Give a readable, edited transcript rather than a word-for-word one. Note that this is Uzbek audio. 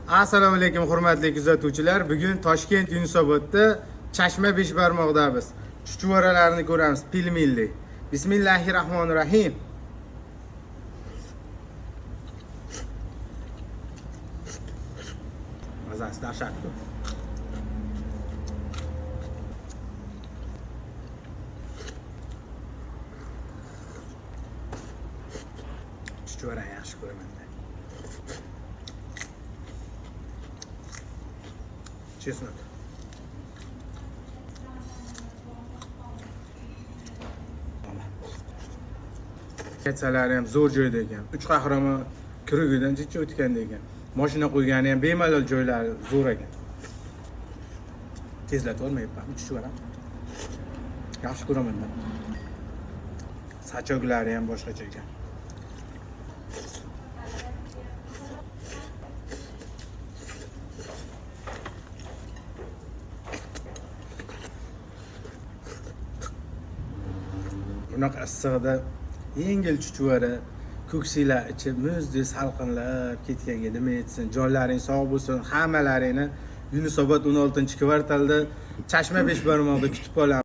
Assalomu alaykum hurmatli kuzatuvchilar. Bugun Toshkent Yunusobodda Chashma Beshbarmoqdamiz. Chuchvaralarni ko'ramiz, pilmilli. Bismillahirrohmanirrohim. Mazasi dahshatli. Chuchvara yaxshi ko'raman. Chestnut. Ketsalari ham zo'r joyda ekan. 3 qahramon kirigidan jicha o'tganda ekan. Mashina qo'ygani ham bemalol joylari zo'r ekan. Tezlatib olmayapman. Chuchvara. Yaxshi ko'raman men. Sachoklari ham boshqacha ekan. Bunaqa issig'ida yengil chuchvara, ko'ksinglar ichi muzdek salqinlab ketganga nima etsin, jonlaring sog' bo'lsin, hammalaringni Yunusobod 16-kvartalda Chashma Beshbarmoqda kutib qolamiz.